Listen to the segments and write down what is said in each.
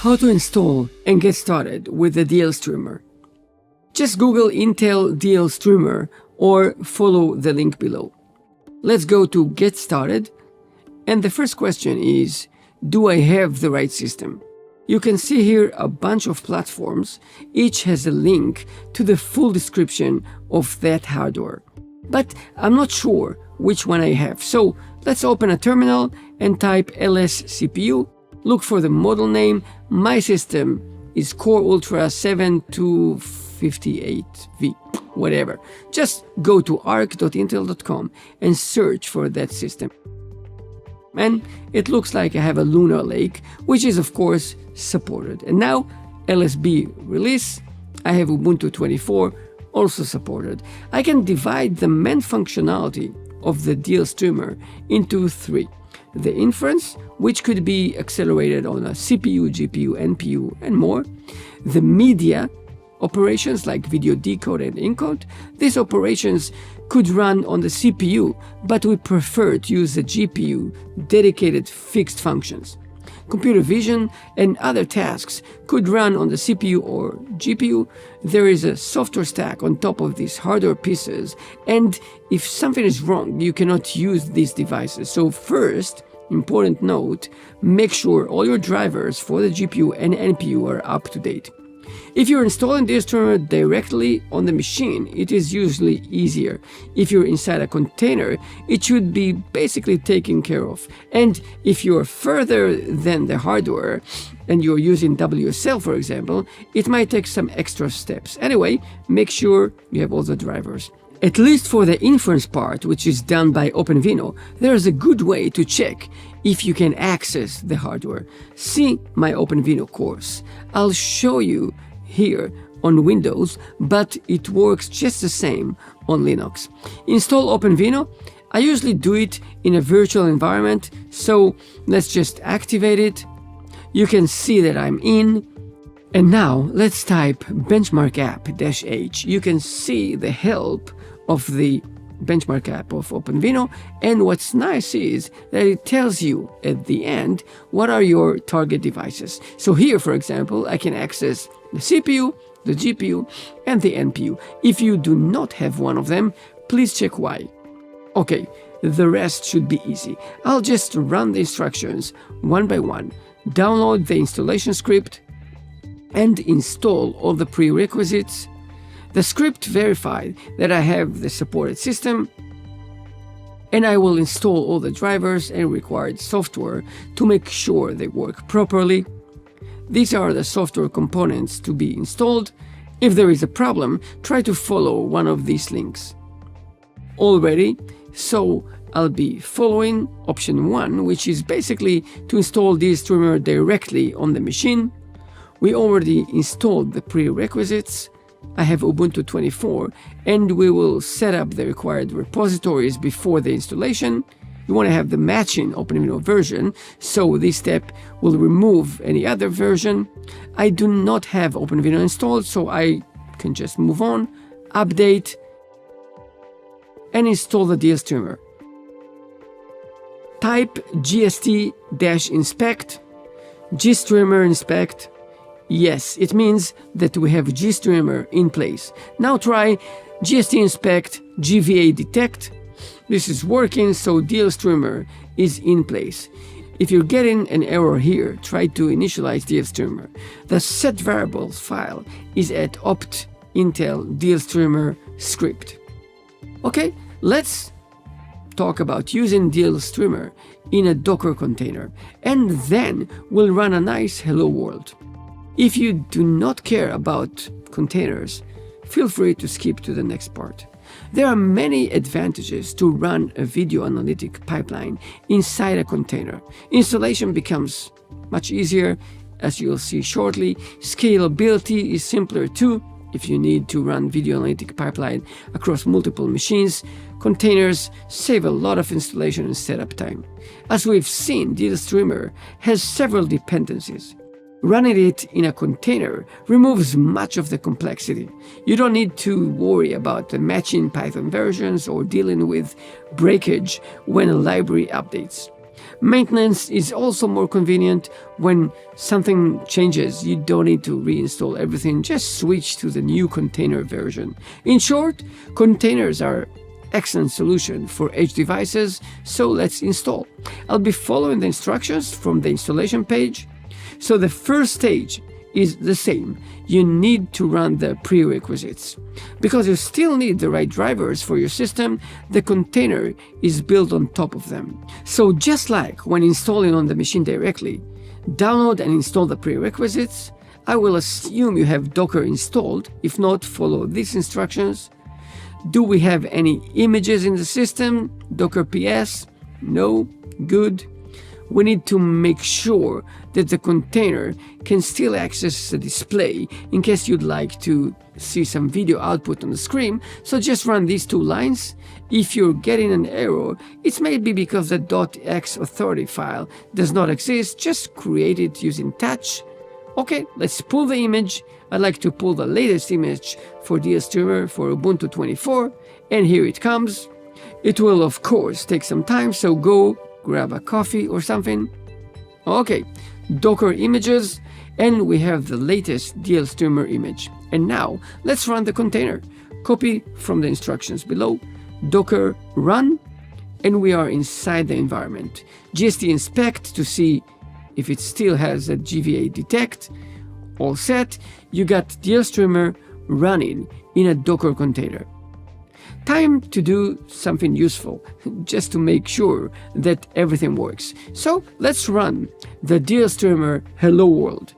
How to install and get started with the DL Streamer. Just Google Intel DL Streamer or follow the link below. Let's go to Get Started, and the first question is, do I have the right system? You can see here a bunch of platforms. Each has a link to the full description of that hardware. But I'm not sure which one I have. So let's open a terminal and type ls CPU. Look for the model name. My system is Core Ultra 7258V, whatever. Just go to arc.intel.com and search for that system. And it looks like I have a Lunar Lake, which is of course supported. And now LSB release, I have Ubuntu 24, also supported. I can divide the main functionality of the DL Streamer into three. The inference, which could be accelerated on a CPU, GPU, NPU, and more. The media operations like video decode and encode. These operations could run on the CPU, but we prefer to use the GPU dedicated fixed functions. Computer vision and other tasks could run on the CPU or GPU. There is a software stack on top of these hardware pieces, and if something is wrong, you cannot use these devices. So first, important note, make sure all your drivers for the GPU and NPU are up to date. If you're installing DL Streamer directly on the machine, it is usually easier. If you're inside a container, it should be basically taken care of. And if you're further than the hardware and you're using WSL, for example, it might take some extra steps. Anyway, make sure you have all the drivers. At least for the inference part, which is done by OpenVINO, there is a good way to check if you can access the hardware. See my OpenVINO course. I'll show you here on Windows, but it works just the same on Linux. Install OpenVINO. I usually do it in a virtual environment, so let's just activate it. You can see that I'm in. And now let's type benchmark app-h. You can see the help of the benchmark app of OpenVINO, and what's nice is that it tells you at the end what are your target devices. So here, for example, I can access the CPU, the GPU, and the NPU. If you do not have one of them, please check why. Okay, the rest should be easy. I'll just run the instructions one by one, download the installation script, and install all the prerequisites. The script verified that I have the supported system, and I will install all the drivers and required software to make sure they work properly. These are the software components to be installed. If there is a problem, try to follow one of these links. All ready? So I'll be following option 1, which is basically to install DL Streamer directly on the machine. We already installed the prerequisites. I have Ubuntu 24, and we will set up the required repositories before the installation. You want to have the matching OpenVINO version, so this step will remove any other version. I do not have OpenVINO installed, so I can just move on, update, and install the DL Streamer. Type gst-inspect, gstreamer inspect. Yes, it means that we have gstreamer in place. Now try gst-inspect gva detect. This is working, so DL Streamer is in place. If you're getting an error here, try to initialize DL Streamer. The set variables file is at opt intel DL Streamer script. Okay, let's talk about using DL Streamer in a Docker container, and then we'll run a nice hello world. If you do not care about containers, feel free to skip to the next part. There are many advantages to run a video analytic pipeline inside a container. Installation becomes much easier, as you'll see shortly. Scalability is simpler too. If you need to run video analytic pipeline across multiple machines, containers save a lot of installation and setup time. As we've seen, DL Streamer has several dependencies. Running it in a container removes much of the complexity. You don't need to worry about the matching Python versions or dealing with breakage when a library updates. Maintenance is also more convenient. When something changes, you don't need to reinstall everything, just switch to the new container version. In short, containers are excellent solution for edge devices, so let's install. I'll be following the instructions from the installation page. So the first stage is the same. You need to run the prerequisites. Because you still need the right drivers for your system, the container is built on top of them. So just like when installing on the machine directly, download and install the prerequisites. I will assume you have Docker installed. If not, follow these instructions. Do we have any images in the system? Docker PS? No? Good. We need to make sure that the container can still access the display in case you'd like to see some video output on the screen, so just run these two lines. If you're getting an error, it's maybe because the .x authority file does not exist. Just create it using touch. Okay, let's pull the image. I'd like to pull the latest image for DLStreamer for Ubuntu 24, and here it comes. It will of course take some time, so go grab a coffee or something. Okay, Docker images, and we have the latest DLStreamer image. And now let's run the container. Copy from the instructions below, Docker run, and we are inside the environment. GST inspect to see if it still has a GVA detect. All set, you got DLStreamer running in a Docker container. Time to do something useful, just to make sure that everything works. So let's run the DLStreamer Hello World.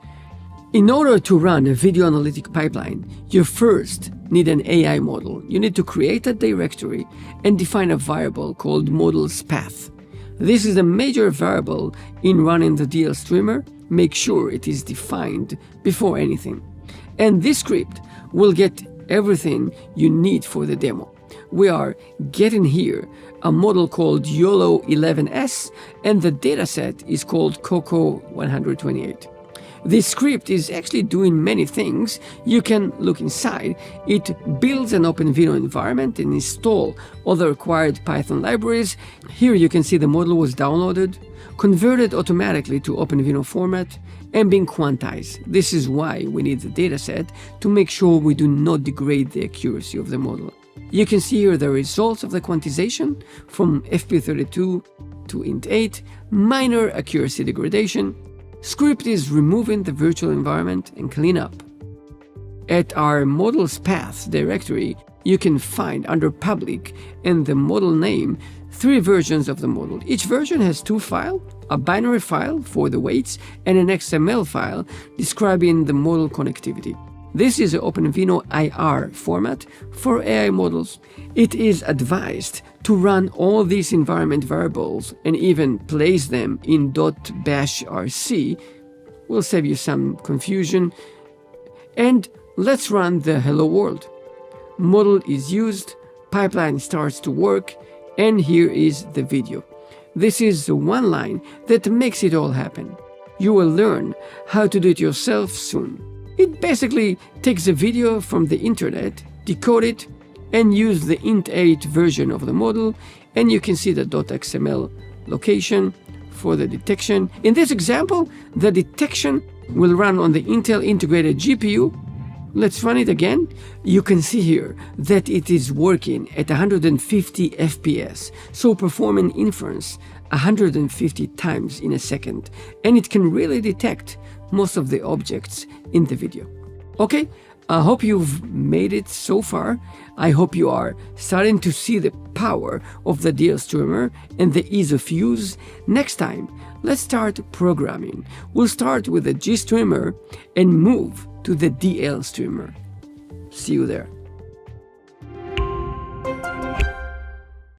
In order to run a video analytic pipeline, you first need an AI model. You need to create a directory and define a variable called model's path. This is a major variable in running the DLStreamer. Make sure it is defined before anything. And this script will get everything you need for the demo. We are getting here a model called YOLO11S, and the dataset is called Coco128. This script is actually doing many things. You can look inside. It builds an OpenVINO environment and install all the required Python libraries. Here you can see the model was downloaded, converted automatically to OpenVINO format, and being quantized. This is why we need the dataset, to make sure we do not degrade the accuracy of the model. You can see here the results of the quantization from FP32 to int8, minor accuracy degradation. Script is removing the virtual environment and cleanup. At our model's path directory, you can find under public and the model name 3 versions of the model. Each version has 2 files, a binary file for the weights and an XML file describing the model connectivity. This is an OpenVINO IR format for AI models. It is advised to run all these environment variables and even place them in .bashrc. Will save you some confusion. And let's run the hello world. Model is used, pipeline starts to work, and here is the video. This is the one line that makes it all happen. You will learn how to do it yourself soon. It basically takes a video from the internet, decode it, and use the int8 version of the model, and you can see the .xml location for the detection. In this example, the detection will run on the Intel integrated GPU. Let's run it again. You can see here that it is working at 150 FPS, so performing inference 150 times in a second, and it can really detect most of the objects in the video. Okay, I hope you've made it so far. I hope you are starting to see the power of the DLStreamer and the ease of use. Next time, let's start programming. We'll start with the GStreamer and move to the DLStreamer. See you there.